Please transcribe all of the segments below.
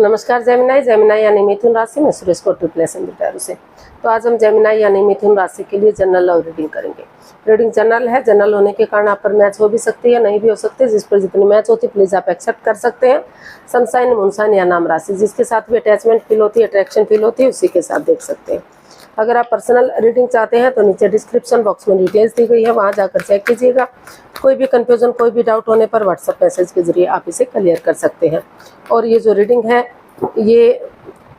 नमस्कार Gemini. Gemini यानी मिथुन राशि में सुरेश को ट्रिपलेशन बिटारू से। तो आज हम जेमिनाई यानी मिथुन राशि के लिए जनरल लव रीडिंग करेंगे। रीडिंग जनरल है। जनरल होने के कारण आप पर मैच हो भी सकती है, नहीं भी हो सकती। जिस पर जितनी मैच होती है प्लीज आप एक्सेप्ट कर सकते हैं। सनसाइन, मूनसाइन या नाम राशि, जिसके साथ भी अटैचमेंट फील होती है, अट्रैक्शन फील होती है, उसी के साथ देख सकते हैं। अगर आप पर्सनल रीडिंग चाहते हैं तो नीचे डिस्क्रिप्शन बॉक्स में डिटेल्स दी गई है, वहां जाकर चेक कीजिएगा। कोई भी कंफ्यूजन, कोई भी डाउट होने पर व्हाट्सएप मैसेज के जरिए आप इसे क्लियर कर सकते हैं। और ये जो रीडिंग है ये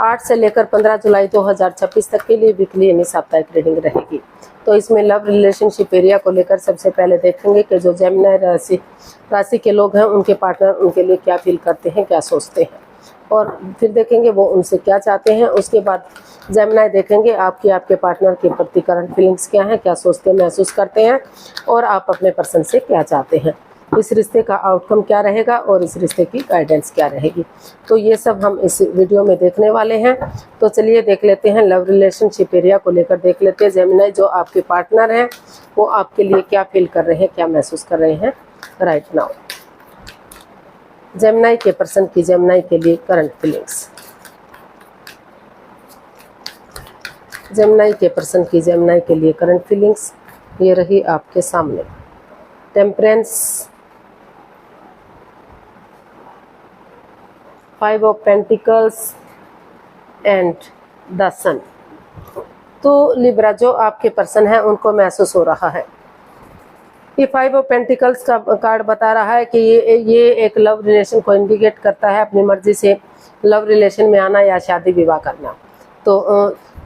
8 से लेकर 15 जुलाई 2026 तक के लिए वीकली यानी साप्ताहिक रीडिंग रहेगी। तो इसमें लव रिलेशनशिप एरिया को लेकर सबसे पहले देखेंगे कि जो जेमिनी राशि के लोग हैं उनके पार्टनर उनके लिए क्या फील करते हैं, क्या सोचते हैं, और फिर देखेंगे वो उनसे क्या चाहते हैं। उसके बाद जेमिनी देखेंगे आपके पार्टनर के प्रति करंट फीलिंग्स क्या हैं, क्या सोचते महसूस करते हैं, और आप अपने पर्सन से क्या चाहते हैं, इस रिश्ते का आउटकम क्या रहेगा और इस रिश्ते की गाइडेंस क्या रहेगी। तो ये सब हम इस वीडियो में देखने वाले हैं। तो चलिए देख लेते हैं, लव रिलेशनशिप एरिया को लेकर देख लेते हैं जेमिनी जो आपके पार्टनर हैं वो आपके लिए क्या फील कर रहे हैं, क्या महसूस कर रहे हैं राइट नाउ। जेमिनी के पर्सन की जेमिनी के लिए करंट फीलिंग्स। जेमिनी के पर्सन की जेमिनी के लिए करंट फीलिंग्स ये रही आपके सामने। Temperance, 5 of pentacles and the sun. तो लिब्रा जो आपके पर्सन है उनको महसूस हो रहा है, ये 5 ऑफ पेंटिकल्स का कार्ड बता रहा है कि ये एक लव रिलेशन को इंडिकेट करता है, अपनी मर्जी से लव रिलेशन में आना या शादी विवाह करना। तो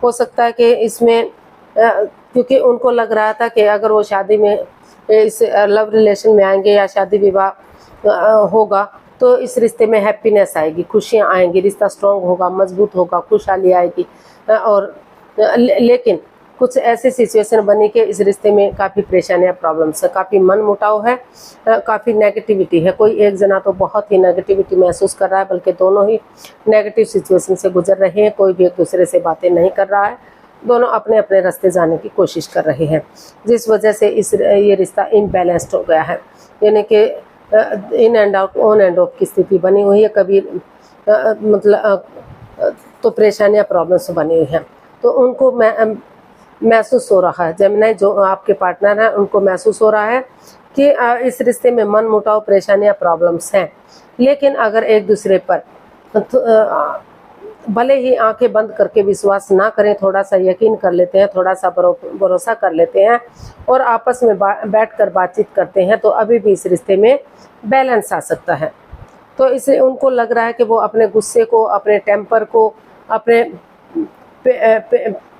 हो सकता है कि इसमें क्योंकि उनको लग रहा था कि अगर वो शादी में इस लव रिलेशन में आएंगे या शादी विवाह होगा तो इस रिश्ते में हैप्पीनेस आएगी, खुशियाँ आएंगी, रिश्ता स्ट्रॉन्ग होगा, मजबूत होगा, खुशहाली आएगी। और लेकिन कुछ ऐसी सिचुएशन बनी कि इस रिश्ते में काफ़ी परेशानियाँ, प्रॉब्लम्स है, काफ़ी मन मुटाव है, काफ़ी नेगेटिविटी है। कोई एक जना तो बहुत ही नेगेटिविटी महसूस कर रहा है, बल्कि दोनों ही नेगेटिव सिचुएशन से गुजर रहे हैं। कोई भी एक दूसरे से बातें नहीं कर रहा है, दोनों अपने अपने रास्ते जाने की कोशिश कर रहे हैं, जिस वजह से ये रिश्ता इम्बैलेंस्ड हो गया है। यानी कि in and out, on end of की स्थिति बनी हुई है। कभी तो परेशानियाँ, प्रॉब्लम्स बनी हुई हैं। तो उनको महसूस हो रहा है, जेमिनी जो आपके पार्टनर हैं उनको महसूस हो रहा है कि इस रिश्ते में मन मुटाव, परेशानियाँ, प्रॉब्लम्स हैं। लेकिन अगर एक दूसरे पर भले ही आंखें बंद करके विश्वास ना करें, थोड़ा सा यकीन कर लेते हैं, थोड़ा सा भरोसा कर लेते हैं और आपस में बैठकर बातचीत करते हैं तो अभी भी इस रिश्ते में बैलेंस आ सकता है। तो इसे उनको लग रहा है कि वो अपने गुस्से को, अपने टेम्पर को, अपने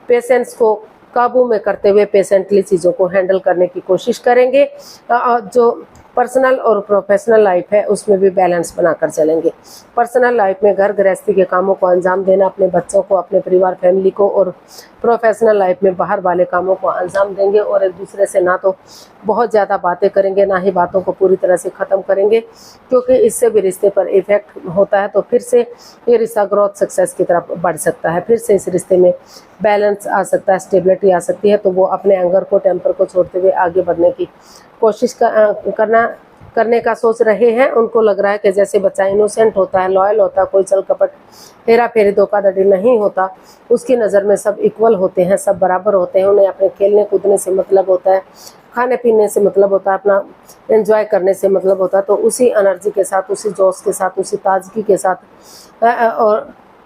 पेशेंस को काबू में करते हुए पेशेंटली चीज़ों को हैंडल करने की कोशिश करेंगे। जो पर्सनल और प्रोफेशनल लाइफ है उसमें भी बैलेंस बनाकर चलेंगे। पर्सनल लाइफ में घर गृहस्थी के कामों को अंजाम देना, अपने बच्चों को, अपने परिवार, फैमिली को, और प्रोफेशनल लाइफ में बाहर वाले कामों को अंजाम देंगे। और एक दूसरे से ना तो बहुत ज़्यादा बातें करेंगे, ना ही बातों को पूरी तरह से ख़त्म करेंगे, क्योंकि इससे भी रिश्ते पर इफेक्ट होता है। तो फिर से ये रिश्ता ग्रोथ, सक्सेस की तरफ बढ़ सकता है, फिर से इस रिश्ते में बैलेंस आ सकता है, स्टेबिलिटी आ सकती है। तो वो अपने एंगर को, टेम्पर को छोड़ते हुए आगे बढ़ने की कोशिश करने का सोच रहे हैं। उनको लग रहा है कि जैसे बच्चा इनोसेंट होता है, लॉयल होता है, कोई छल कपट, हेरा फेरी, धोखाधड़ी नहीं होता, उसकी नज़र में सब इक्वल होते हैं, सब बराबर होते हैं। उन्हें अपने खेलने कूदने से मतलब होता है, खाने पीने से मतलब होता है, अपना एंजॉय करने से मतलब होता है। तो उसी एनर्जी के साथ, उसी जोश के साथ, उसी ताजगी के साथ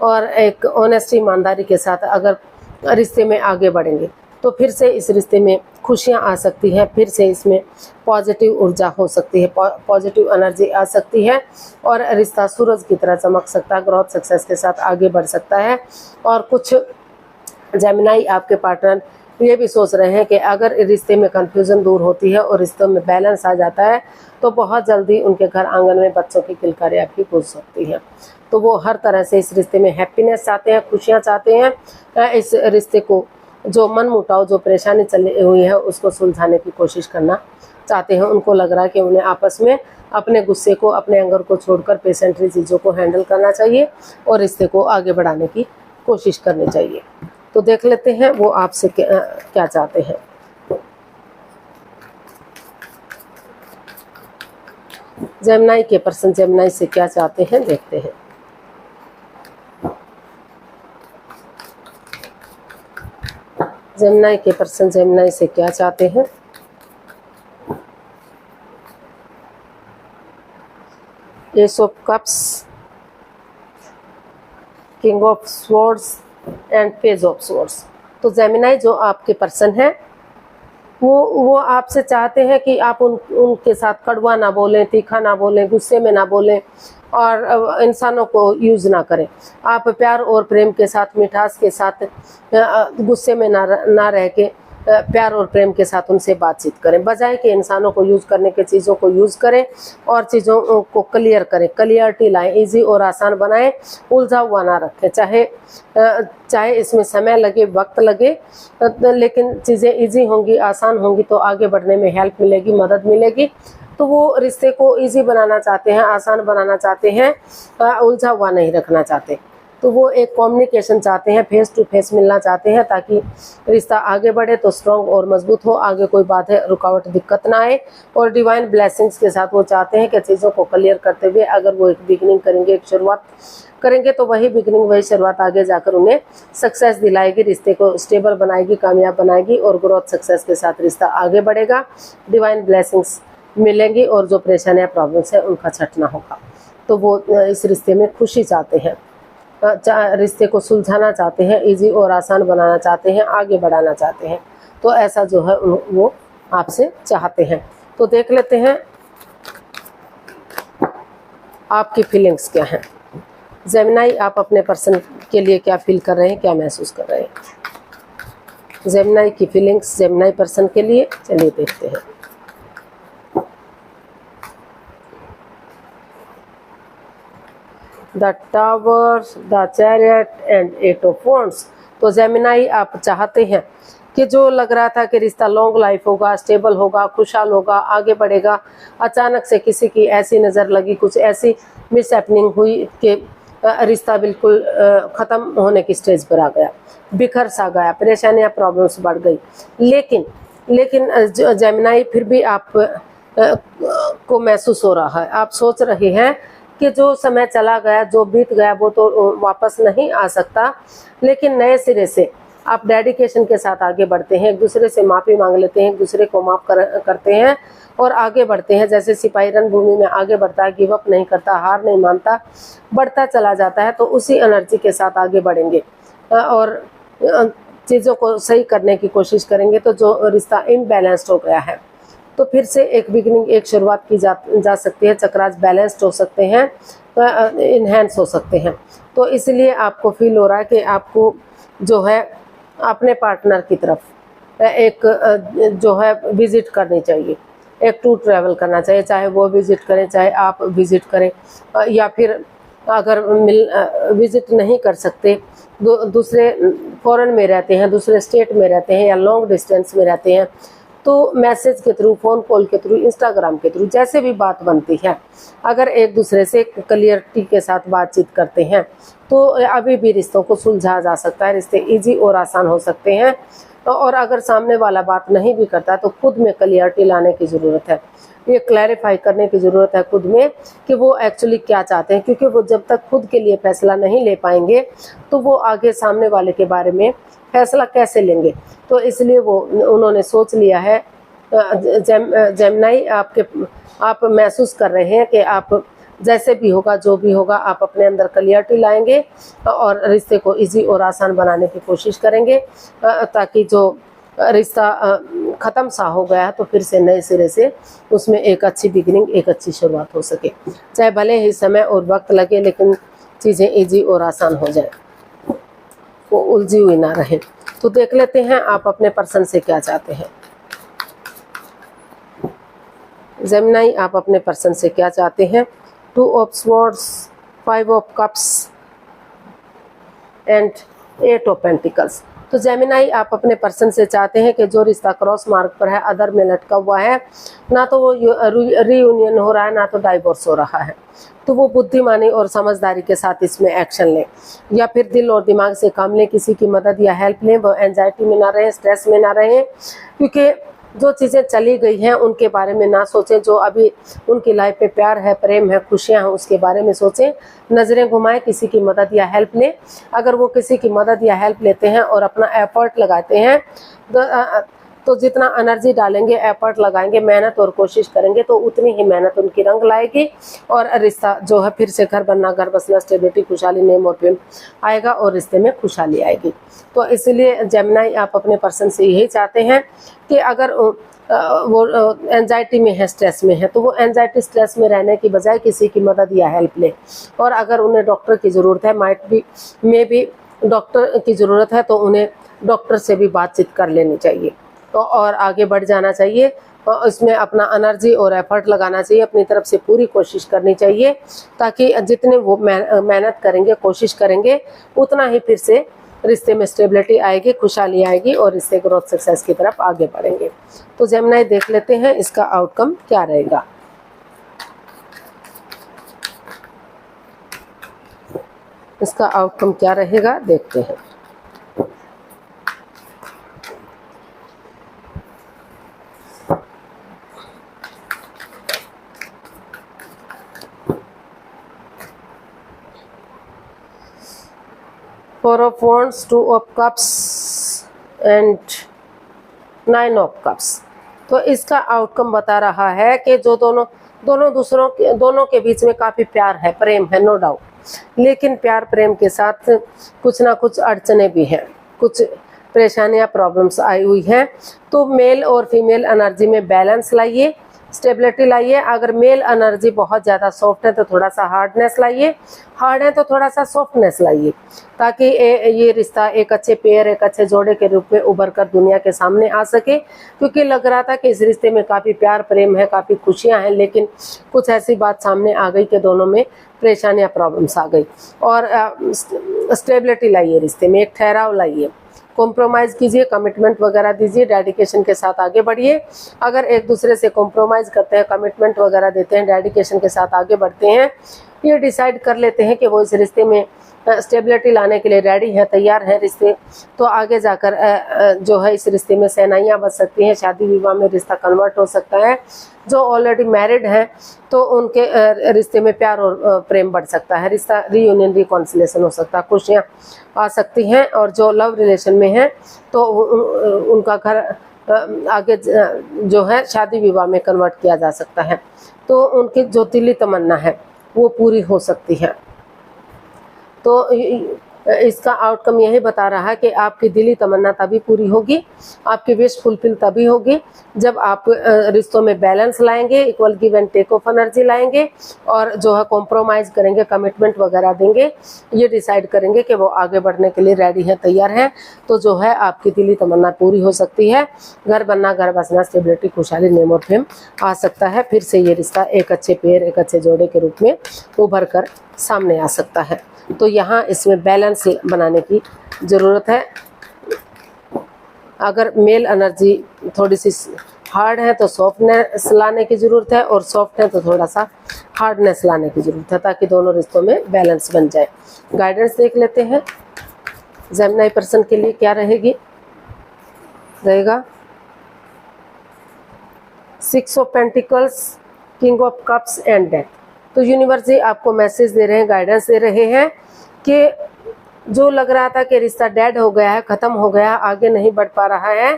और एक ऑनेस्टी, ईमानदारी के साथ अगर रिश्ते में आगे बढ़ेंगे तो फिर से इस रिश्ते में खुशियाँ आ सकती हैं, फिर से इसमें पॉजिटिव ऊर्जा हो सकती है, पॉजिटिव एनर्जी आ सकती है और रिश्ता सूरज की तरह चमक सकता है, ग्रोथ, सक्सेस के साथ आगे बढ़ सकता है। और कुछ जेमिनी आपके पार्टनर ये भी सोच रहे हैं कि अगर रिश्ते में कन्फ्यूज़न दूर होती है और रिश्तों में बैलेंस आ जाता है तो बहुत जल्दी उनके घर आंगन में बच्चों की किलकारियाँ भी गूंज सकती हैं। तो वो हर तरह से इस रिश्ते में हैप्पीनेस चाहते हैं, खुशियाँ चाहते हैं। इस रिश्ते को, जो मन मुटाव, जो परेशानी चली हुई है, उसको सुलझाने की कोशिश करना चाहते हैं। उनको लग रहा है कि उन्हें आपस में अपने गुस्से को, अपने एंगर को छोड़कर पेशेंटली चीज़ों को हैंडल करना चाहिए और रिश्ते को आगे बढ़ाने की कोशिश करनी चाहिए। तो देख लेते हैं वो आपसे क्या चाहते हैं। जेमिनी के पर्सन जेमिनी से क्या चाहते हैं देखते हैं। जेमिनी के पर्सन जेमिनी से क्या चाहते हैं? S of cups, king of swords and page of swords. तो जेमिनी जो आपके पर्सन है वो आपसे चाहते हैं कि आप उनके साथ कड़वा ना बोलें, तीखा ना बोलें, गुस्से में ना बोलें और इंसानों को यूज़ ना करें। आप प्यार और प्रेम के साथ, मिठास के साथ, गुस्से में ना रह के प्यार और प्रेम के साथ उनसे बातचीत करें, बजाय कि इंसानों को यूज़ करने के चीज़ों को यूज़ करें और चीज़ों को क्लियर करें, क्लियरिटी लाएं, इजी और आसान बनाएं, उलझा हुआ ना रखें। चाहे इसमें समय लगे, वक्त लगे, लेकिन चीज़ें इजी होंगी, आसान होंगी तो आगे बढ़ने में हेल्प मिलेगी, मदद मिलेगी। तो वो रिश्ते को इजी बनाना चाहते हैं, आसान बनाना चाहते हैं, उलझा हुआ नहीं रखना चाहते। तो वो एक कम्युनिकेशन चाहते हैं, फेस टू फेस मिलना चाहते हैं ताकि रिश्ता आगे बढ़े तो स्ट्रॉन्ग और मजबूत हो, आगे कोई बात है, रुकावट, दिक्कत ना आए। और डिवाइन ब्लेसिंग्स के साथ वो चाहते हैं कि चीज़ों को क्लियर करते हुए अगर वो एक बिगिनिंग करेंगे, एक शुरुआत करेंगे तो वही बिगिनिंग, वही शुरुआत आगे जाकर उन्हें सक्सेस दिलाएगी, रिश्ते को स्टेबल बनाएगी, कामयाब बनाएगी और ग्रोथ सक्सेस के साथ रिश्ता आगे बढ़ेगा। डिवाइन ब्लेसिंग्स मिलेंगी और जो परेशानियाँ, प्रॉब्लम्स है उनका छटना होगा। तो वो इस रिश्ते में खुशी चाहते हैं, रिश्ते को सुलझाना चाहते हैं, इजी और आसान बनाना चाहते हैं, आगे बढ़ाना चाहते हैं। तो ऐसा जो है वो आपसे चाहते हैं। तो देख लेते हैं आपकी फीलिंग्स क्या हैं। जेमिनी आप अपने पर्सन के लिए क्या फील कर रहे हैं, क्या महसूस कर रहे हैं? जेमिनी की फीलिंग्स जेमिनी पर्सन के लिए, चलिए देखते हैं। The tower, the chariot and eight of wands. तो जेमिनी आप चाहते हैं कि जो लग रहा था कि रिश्ता लॉन्ग लाइफ होगा, स्टेबल होगा, खुशहाल होगा, आगे बढ़ेगा, अचानक से किसी की ऐसी नज़र लगी, कुछ ऐसी मिसहैपनिंग हुई कि रिश्ता बिल्कुल ख़त्म होने की स्टेज पर आ गया, बिखर सा गया, परेशानियाँ, प्रॉब्लम्स बढ़ गई। लेकिन जेमिनी फिर भी आप को महसूस हो रहा है, आप सोच रहे हैं कि जो समय चला गया, जो बीत गया वो तो वापस नहीं आ सकता, लेकिन नए सिरे से आप डेडिकेशन के साथ आगे बढ़ते हैं, एक दूसरे से माफ़ी मांग लेते हैं, एक दूसरे को माफ़ करते हैं और आगे बढ़ते हैं। जैसे सिपाही रणभूमि में आगे बढ़ता है, गिव अप नहीं करता, हार नहीं मानता, बढ़ता चला जाता है। तो उसी एनर्जी के साथ आगे बढ़ेंगे और चीज़ों को सही करने की कोशिश करेंगे। तो जो रिश्ता इम्बैलेंस्ड हो गया है तो फिर से एक बिगिनिंग, एक शुरुआत की जा सकती है। चक्रास बैलेंस्ड हो सकते हैं, इन्हेंस हो सकते हैं। तो इसलिए आपको फील हो रहा है कि आपको जो है अपने पार्टनर की तरफ एक जो है विजिट करनी चाहिए, एक टूर ट्रैवल करना चाहिए, चाहे वो विजिट करें, चाहे आप विजिट करें, या फिर अगर विजिट नहीं कर सकते, दूसरे फॉरेन में रहते हैं, दूसरे स्टेट में रहते हैं या लॉन्ग डिस्टेंस में रहते हैं, तो मैसेज के थ्रू, फ़ोन कॉल के थ्रू, इंस्टाग्राम के थ्रू, जैसे भी बात बनती है, अगर एक दूसरे से क्लियरिटी के साथ बातचीत करते हैं तो अभी भी रिश्तों को सुलझा जा सकता है, रिश्ते इजी और आसान हो सकते हैं। और अगर सामने वाला बात नहीं भी करता तो खुद में क्लियरिटी लाने की ज़रूरत है, ये क्लैरिफाई करने की ज़रूरत है खुद में कि वो एक्चुअली क्या चाहते हैं, क्योंकि वो जब तक खुद के लिए फैसला नहीं ले पाएंगे तो वो आगे सामने वाले के बारे में फैसला कैसे लेंगे। तो इसलिए उन्होंने सोच लिया है। जेमिनी आप महसूस कर रहे हैं कि आप जैसे भी होगा, जो भी होगा, आप अपने अंदर क्लियरिटी लाएंगे और रिश्ते को इजी और आसान बनाने की कोशिश करेंगे, ताकि जो रिश्ता ख़त्म सा हो गया तो फिर से नए सिरे से उसमें एक अच्छी बिगिनिंग, एक अच्छी शुरुआत हो सके। चाहे भले ही समय और वक्त लगे, लेकिन चीज़ें इजी और आसान हो जाए, वो उलझी हुई ना रहे। तो देख लेते हैं आप अपने पर्सन से क्या चाहते हैं। जेमिनी आप अपने पर्सन से क्या चाहते हैं? 2 of swords, 5 of cups and 8 of pentacles. तो जेमिनी आप अपने पर्सन से चाहते हैं कि जो रिश्ता क्रॉस मार्ग पर है, अदर में लटका हुआ है, ना तो वो रीयूनियन हो रहा है, ना तो डाइवोर्स हो रहा है, तो वो बुद्धिमानी और समझदारी के साथ इसमें एक्शन लें, या फिर दिल और दिमाग से काम लें, किसी की मदद या हेल्प लें। वो एंजाइटी में ना रहें, स्ट्रेस में ना रहें, क्योंकि जो चीज़ें चली गई हैं उनके बारे में ना सोचें, जो अभी उनकी लाइफ में प्यार है, प्रेम है, खुशियां हैं, उसके बारे में सोचें। नज़रें घुमाएं, किसी की मदद या हेल्प लें। अगर वो किसी की मदद या हेल्प लेते हैं और अपना एफर्ट लगाते हैं तो जितना एनर्जी डालेंगे, एफर्ट लगाएंगे, मेहनत और कोशिश करेंगे, तो उतनी ही मेहनत उनकी रंग लाएगी और रिश्ता जो है फिर से घर बनना, घर बसना, स्टेबिलिटी, खुशहाली, नेम और फेम आएगा और रिश्ते में खुशहाली आएगी। तो इसलिए जेमिनी, आप अपने पर्सन से यही चाहते हैं कि अगर वो एंजाइटी में है, स्ट्रेस में है, तो वो एंजाइटी स्ट्रेस में रहने की बजाय किसी की मदद या हेल्प ले। और अगर उन्हें डॉक्टर की ज़रूरत है, में भी डॉक्टर की ज़रूरत है, तो उन्हें डॉक्टर से भी बातचीत कर लेनी चाहिए तो और आगे बढ़ जाना चाहिए। और इसमें अपना एनर्जी और एफर्ट लगाना चाहिए, अपनी तरफ से पूरी कोशिश करनी चाहिए, ताकि जितने वो मेहनत करेंगे, कोशिश करेंगे, उतना ही फिर से रिश्ते में स्टेबिलिटी आएगी, खुशहाली आएगी और रिश्ते ग्रोथ सक्सेस की तरफ आगे बढ़ेंगे। तो जेमिनी, देख लेते हैं इसका आउटकम क्या रहेगा। इसका आउटकम क्या रहेगा देखते हैं। Four of Wands, Two of Cups and Nine of Cups। तो इसका आउटकम बता रहा है कि जो दोनों के बीच में काफ़ी प्यार है, प्रेम है, नो डाउट, लेकिन प्यार प्रेम के साथ कुछ ना कुछ अड़चने भी हैं, कुछ परेशानियां, प्रॉब्लम्स आई हुई हैं। तो मेल और फीमेल एनर्जी में बैलेंस लाइए, स्टेबिलिटी लाइए। अगर मेल एनर्जी बहुत ज़्यादा सॉफ्ट है तो थोड़ा सा हार्डनेस लाइए, हार्ड है तो थोड़ा सा सॉफ्टनेस लाइए, ताकि ये रिश्ता एक अच्छे पेयर, एक अच्छे जोड़े के रूप में उभर कर दुनिया के सामने आ सके। क्योंकि लग रहा था कि इस रिश्ते में काफ़ी प्यार प्रेम है, काफ़ी खुशियां हैं, लेकिन कुछ ऐसी बात सामने आ गई कि दोनों में परेशानियां, प्रॉब्लम्स आ गई। और स्टेबिलिटी लाइए, रिश्ते में एक ठहराव लाइए, कॉम्प्रोमाइज़ कीजिए, कमिटमेंट वगैरह दीजिए, डेडिकेशन के साथ आगे बढ़िए। अगर एक दूसरे से कॉम्प्रोमाइज़ करते हैं, कमिटमेंट वगैरह देते हैं, डेडिकेशन के साथ आगे बढ़ते हैं, ये डिसाइड कर लेते हैं कि वो इस रिश्ते में स्टेबिलिटी लाने के लिए रेडी है, तैयार है रिश्ते, तो आगे जाकर जो है इस रिश्ते में सहनाइयाँ बच सकती हैं, शादी विवाह में रिश्ता कन्वर्ट हो सकता है। जो ऑलरेडी मैरिड हैं तो उनके रिश्ते में प्यार और प्रेम बढ़ सकता है, रिश्ता रीयूनियन, रिकॉन्सिलेशन हो सकता है, खुशियाँ आ सकती हैं। और जो लव रिलेशन में हैं तो उनका घर आगे जो है शादी विवाह में कन्वर्ट किया जा सकता है, तो उनकी जो दिली तमन्ना है वो पूरी हो सकती है। तो इसका आउटकम यही बता रहा है कि आपकी दिली तमन्ना तभी पूरी होगी, आपकी विश फुलफिल तभी होगी जब आप रिश्तों में बैलेंस लाएंगे, equal give and take of energy लाएंगे और जो है कॉम्प्रोमाइज़ करेंगे, कमिटमेंट वगैरह देंगे, ये डिसाइड करेंगे कि वो आगे बढ़ने के लिए रेडी है, तैयार है। तो जो है आपकी दिली तमन्ना पूरी हो सकती है, घर बनना, घर बसना, स्टेबिलिटी, खुशहाली, नेम और फेम आ सकता है। फिर से ये रिश्ता एक अच्छे पेयर, एक अच्छे जोड़े के रूप में उभर कर सामने आ सकता है। तो यहाँ इसमें बैलेंस बनाने की ज़रूरत है। अगर मेल एनर्जी थोड़ी सी हार्ड है तो सॉफ्टनेस लाने की ज़रूरत है, और सॉफ्ट है तो थोड़ा सा हार्डनेस लाने की ज़रूरत है, ताकि दोनों रिश्तों में बैलेंस बन जाए। गाइडेंस देख लेते हैं जेमिनी पर्सन के लिए क्या रहेगा। 6 of pentacles, king of cups and death. तो यूनिवर्स जी आपको मैसेज दे रहे हैं, गाइडेंस दे रहे हैं कि जो लग रहा था कि रिश्ता डेड हो गया है, ख़त्म हो गया, आगे नहीं बढ़ पा रहा है,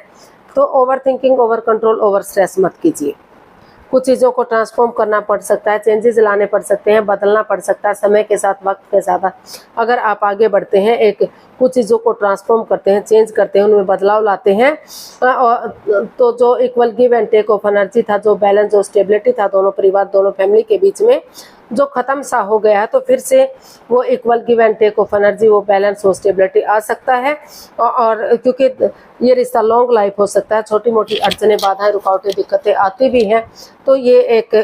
तो over thinking, over control, over stress मत कीजिए। कुछ चीज़ों को ट्रांसफॉर्म करना पड़ सकता है, चेंजेस लाने पड़ सकते हैं, बदलना पड़ सकता है समय के साथ, वक्त के साथ। अगर आप आगे बढ़ते हैं, कुछ चीज़ों को ट्रांसफॉर्म करते हैं, चेंज करते हैं, उनमें बदलाव लाते हैं, तो जो equal give and take of energy था, जो बैलेंस, जो स्टेबिलिटी था दोनों परिवार, दोनों फैमिली के बीच में, जो ख़त्म सा हो गया है, तो फिर से वो equal give and take of energy, वो बैलेंस, वो स्टेबिलिटी आ सकता है। और क्योंकि ये रिश्ता लॉन्ग लाइफ हो सकता है, छोटी मोटी अड़चनें, बाधाएं, रुकावटें, दिक्कतें आती भी हैं, तो ये एक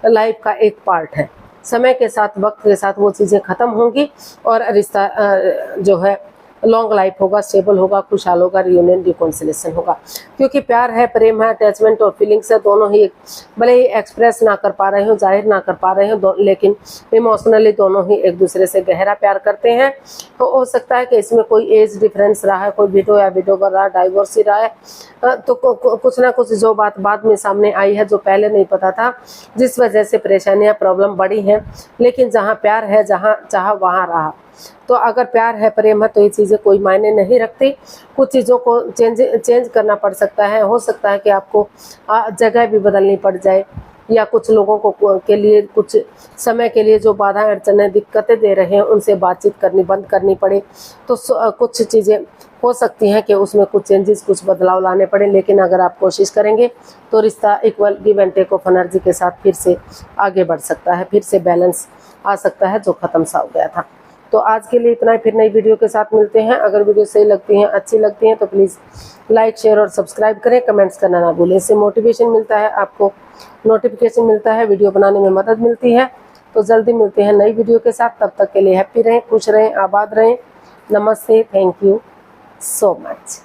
लाइफ का एक पार्ट है। समय के साथ, वक्त के साथ वो चीज़ें ख़त्म होंगी और रिश्ता जो है लॉन्ग लाइफ होगा, स्टेबल होगा, खुशहाल होगा, रियूनियन रिकॉन्सिलेशन होगा। क्योंकि प्यार है, प्रेम है, अटैचमेंट और फीलिंग्स है, दोनों ही भले ही एक्सप्रेस ना कर पा रहे हो, जाहिर ना कर पा रहे हो, लेकिन इमोशनली दोनों ही एक दूसरे से गहरा प्यार करते हैं। तो हो सकता है कि इसमें कोई एज डिफरेंस रहा है, कोई विडो या विडोवर रहा, डाइवोर्स ही रहा है, तो कुछ ना कुछ जो बात बाद में सामने आई है जो पहले नहीं पता था, जिस वजह से परेशानियां प्रॉब्लम बढ़ी हैं। लेकिन जहां प्यार है, जहां चाहा वहां रहा। तो अगर प्यार है, प्रेम है, तो ये चीज़ें कोई मायने नहीं रखती। कुछ चीज़ों को चेंज करना पड़ सकता है। हो सकता है कि आपको जगह भी बदलनी पड़ जाए, या कुछ लोगों को के लिए कुछ समय के लिए जो बाधा अड़चनें दिक्कतें दे रहे हैं उनसे बातचीत करनी बंद करनी पड़े। तो कुछ चीज़ें हो सकती हैं कि उसमें कुछ चेंजेस, कुछ बदलाव लाने पड़े। लेकिन अगर आप कोशिश करेंगे तो रिश्ता equal give and take of energy के साथ फिर से आगे बढ़ सकता है, फिर से बैलेंस आ सकता है जो ख़त्म सा हो गया था। तो आज के लिए इतना ही, फिर नई वीडियो के साथ मिलते हैं। अगर वीडियो सही लगती हैं, अच्छी लगती हैं, तो प्लीज़ लाइक, शेयर और सब्सक्राइब करें, कमेंट्स करना ना भूलें। इससे मोटिवेशन मिलता है, आपको नोटिफिकेशन मिलता है, वीडियो बनाने में मदद मिलती है। तो जल्दी मिलते हैं नई वीडियो के साथ। तब तक के लिए हैप्पी रहें, खुश रहें, आबाद रहें। नमस्ते, थैंक यू सो मच।